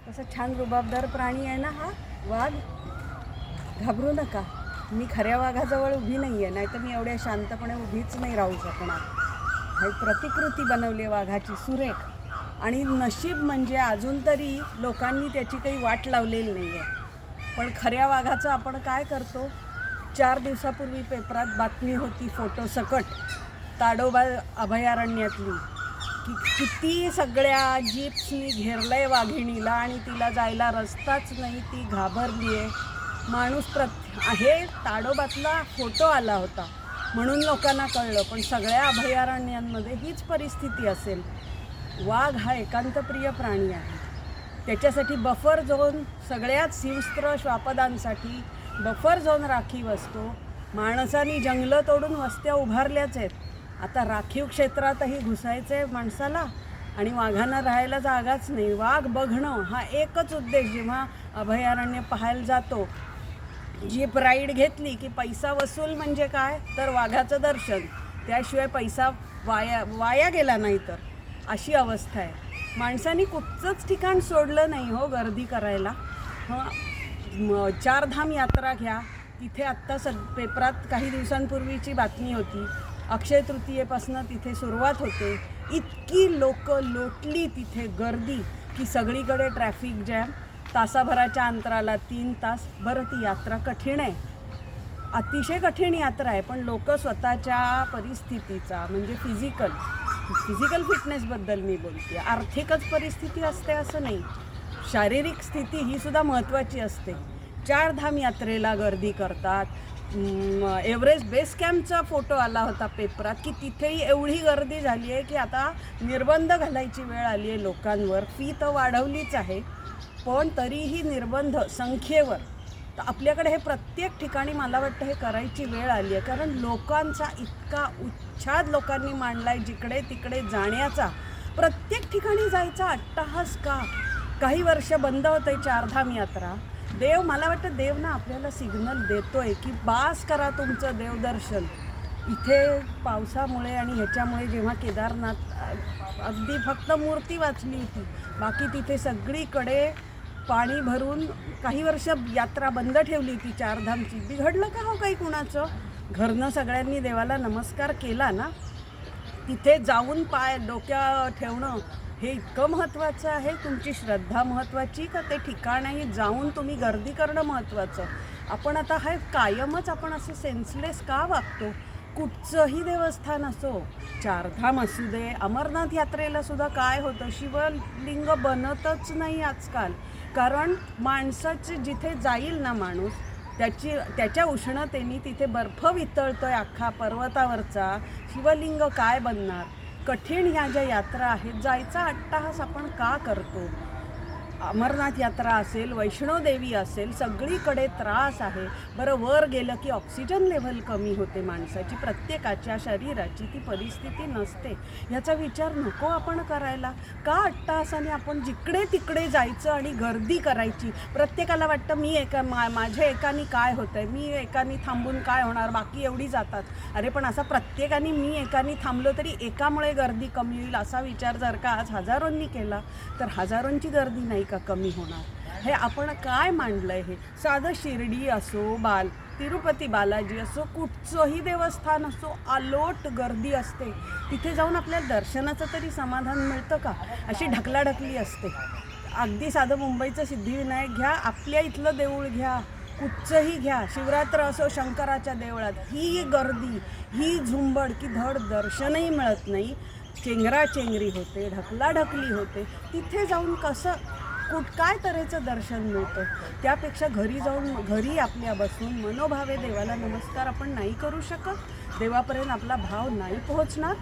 तसा छान रुबाबदार प्राणी आहे ना हा वाघ. घाबरू नका, मी खऱ्या वाघाजवळ उभी नाही आहे, नाहीतर मी एवढ्या शांतपणे उभीच नाही राहू शकणार. ही प्रतिकृती बनवली आहे वाघाची सुरेख. आणि नशीब म्हणजे अजून तरी लोकांनी त्याची काही वाट लावलेली नाही आहे. पण खऱ्या वाघाचं आपण काय करतो, 4 दिवसापूर्वी पेपरात बातमी होती फोटो सकट ताडोबा अभयारण्यातली, की किती सगळ्या जीप्सनी घेरलं आहे वाघिणीला आणि तिला जायला रस्ताच नाही, ती घाबरली आहे. माणूस हे ताडोबातला फोटो आला होता म्हणून लोकांना कळलं, पण सगळ्या अभयारण्यांमध्ये हीच परिस्थिती असेल. वाघ हा एकांतप्रिय प्राणी आहे. त्याच्यासाठी बफर झोन, सगळ्याच हिंस्त्र श्वापदांसाठी बफर झोन राखीव असतो. माणसांनी जंगलं तोडून वस्त्या उभारल्याच आहेत. आता राखीव क्षेत्रातही घुसायचं आहे माणसाला आणि वाघांना राहायला जागाच नाही. वाघ बघणं हा एकच उद्देश. जेव्हा अभयारण्य पाहायला जातो, जीप राईड घेतली की पैसा वसूल म्हणजे काय, तर वाघाचं दर्शन. त्याशिवाय पैसा वाया गेला नाही तर अशी अवस्था आहे. माणसांनी कुठचंच ठिकाण सोडलं नाही हो गर्दी करायला. चारधाम यात्रा घ्या, तिथे आत्ता पेपरात काही दिवसांपूर्वीची बातमी होती, अक्षय तृतीयेपासून तिथे सुरुवात होते. इतकी लोक लोटली तिथे गर्दी की सगळीकडे ट्रॅफिक जॅम. तासाभराच्या अंतराला 3 तास. बरं, ती यात्रा कठीण आहे, अतिशय कठीण यात्रा आहे, पण लोक स्वतःच्या परिस्थितीचा म्हणजे फिजिकल फिटनेसबद्दल मी बोलते. आर्थिकच परिस्थिती असते असं नाही, शारीरिक स्थिती ही सुद्धा महत्त्वाची असते. 4 धाम यात्रेला गर्दी करतात. एव्हरेस्ट बेस कॅम्पचा फोटो आला होता पेपरात की तिथेही एवढी गर्दी झाली आहे की आता निर्बंध घालायची वेळ आली आहे लोकांवर. फी तर वाढवलीच आहे, पण तरीही निर्बंध संख्येवर. तर आपल्याकडे हे प्रत्येक ठिकाणी मला वाटतं हे करायची वेळ आली आहे, कारण लोकांचा इतका उच्छाद लोकांनी मांडला आहे जिकडे तिकडे जाण्याचा. प्रत्येक ठिकाणी जायचा अट्टाहास का. काही वर्ष बंद होते 4 धाम यात्रा. मला वाटतं देव ना आपल्याला सिग्नल देतोय की बास करा तुमचं देवदर्शन. इथे पावसामुळे आणि ह्याच्यामुळे जेव्हा केदारनाथ अगदी फक्त मूर्ती वाचली होती, बाकी तिथे सगळीकडे पाणी भरून काही वर्ष यात्रा बंद ठेवली होती 4 धामची. बिघडलं का हो काही कुणाचं? घरनं सगळ्यांनी देवाला नमस्कार केला ना. तिथे जाऊन पाय डोक्या ठेवणं हे इतकं महत्त्वाचं आहे. तुमची श्रद्धा महत्त्वाची का ते ठिकाणी जाऊन तुम्ही गर्दी करणं महत्त्वाचं? आपण आता हे कायमच आपण असं सेन्सलेस का वागतो? कुठचंही देवस्थान असो, 4 धाम असू दे, अमरनाथ यात्रेला सुद्धा काय होतं, शिवलिंग बनतच नाही आजकाल. कारण माणसाचं जिथे जाईल ना माणूस, त्याच्या उष्णतेने तिथे बर्फ वितळतोय अख्खा पर्वतावरचा. शिवलिंग काय बनणार? कठीण ह्या ज्या यात्रा आहेत, जायचा अट्टाहास आपण का करतो? अमरनाथ यात्रा असेल, वैष्णोदेवी असेल, सगळीकडे त्रास आहे. बरं, वर गेलं की ऑक्सिजन लेव्हल कमी होते माणसाची. प्रत्येकाच्या शरीराची ती परिस्थिती नसते. ह्याचा विचार नको आपण करायला का? अट्टाहासाने आपण जिकडे तिकडे जायचं आणि गर्दी करायची. प्रत्येकाला वाटतं मी माझ्या एकाने काय होतं आहे, मी एकाने थांबून काय होणार, बाकी एवढी जातात. अरे पण असा प्रत्येकाने मी एकाने थांबलो तरी एकामुळे गर्दी कमी होईल असा विचार जर का आज हजारोंनी केला तर हजारोंची गर्दी नाही का कमी होणार? हे आपण काय मांडलं आहे? हे साधं शिर्डी असो, तिरुपती बालाजी असो, कुठचंही देवस्थान असो, अलोट गर्दी असते. तिथे जाऊन आपल्याला दर्शनाचं तरी समाधान मिळतं का? अशी ढकलाढकली असते. अगदी साधं मुंबईचं सिद्धिविनायक घ्या, आपल्या इथलं देऊळ घ्या, कुठचंही घ्या, शिवरात्र असो शंकराच्या देवळात, ही गर्दी, ही झुंबड की धड दर्शनही मिळत नाही. चेंगराचेंगरी होते, ढकलाढकली होते. तिथे जाऊन काय तऱ्हेचं दर्शन मिळतं? त्यापेक्षा घरी आपल्या बसून मनोभावे देवाला नमस्कार आपण नाही करू शकत? देवापर्यंत आपला भाव नाही पोहोचणार?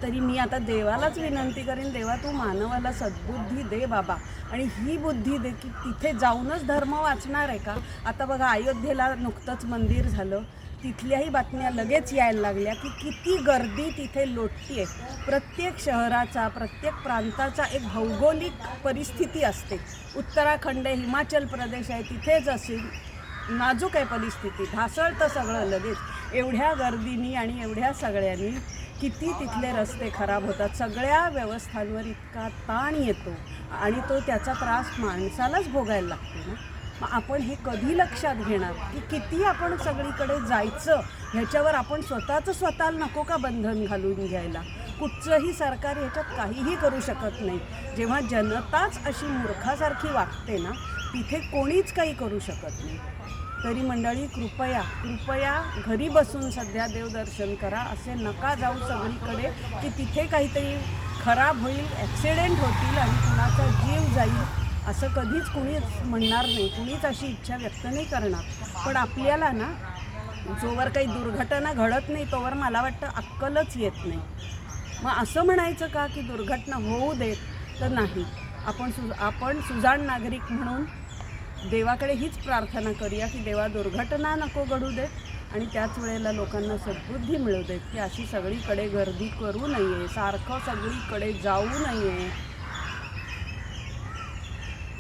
तरी मी आता देवालाच विनंती करेन, देवा तू मानवाला सद्बुद्धी दे बाबा, आणि ही बुद्धी दे की तिथे जाऊनच धर्म वाचणार आहे का? आता बघा, अयोध्येला नुकतंच मंदिर झालं, तिथल्याही बातम्या लगेच यायला लागल्या की किती गर्दी तिथे लोटती आहे. प्रत्येक शहराचा, प्रत्येक प्रांताचा एक भौगोलिक परिस्थिती असते. उत्तराखंड आहे, हिमाचल प्रदेश आहे, तिथेच असेल नाजूक आहे परिस्थिती, ढासळतं सगळं लगेच. एवढ्या गर्दीनी आणि एवढ्या सगळ्यांनी किती तिथले रस्ते खराब होतात. सगळ्या व्यवस्थांवर इतका ताण येतो आणि तो त्याचा त्रास माणसालाच भोगायला लागतो ना. मग आपण हे कधी लक्षात घेणार की किती आपण सगळीकडे जायचं ह्याच्यावर आपण स्वतःला नको का बंधन घालून घ्यायला. कुठचंही सरकार ह्याच्यात काहीही करू शकत नाही. जेव्हा जनताच अशी मूर्खासारखी वागते ना, तिथे कोणीच काही करू शकत नाही. तरी मंडळी, कृपया घरी बसून सध्या देवदर्शन करा. असे नका जाऊ सगळीकडे की तिथे काहीतरी खराब होईल, ॲक्सिडेंट होतील आणि कुणाचा जीव जाईल. असं कधीच कुणीच म्हणणार नाही, कुणीच अशी इच्छा व्यक्त नाही करणार. पण आपल्याला ना, जोवर काही दुर्घटना घडत नाही तोवर मला वाटतं अक्कलच येत नाही. मग असं म्हणायचं का की दुर्घटना होऊ देत, तर नाही. आपण सुजाण नागरिक म्हणून देवाकडे हीच प्रार्थना करूया की देवा, दुर्घटना नको घडू देत आणि त्याच वेळेला लोकांना सद्बुद्धी मिळू देत की अशी सगळीकडे गर्दी करू नये, सारखं सगळीकडे जाऊ नये.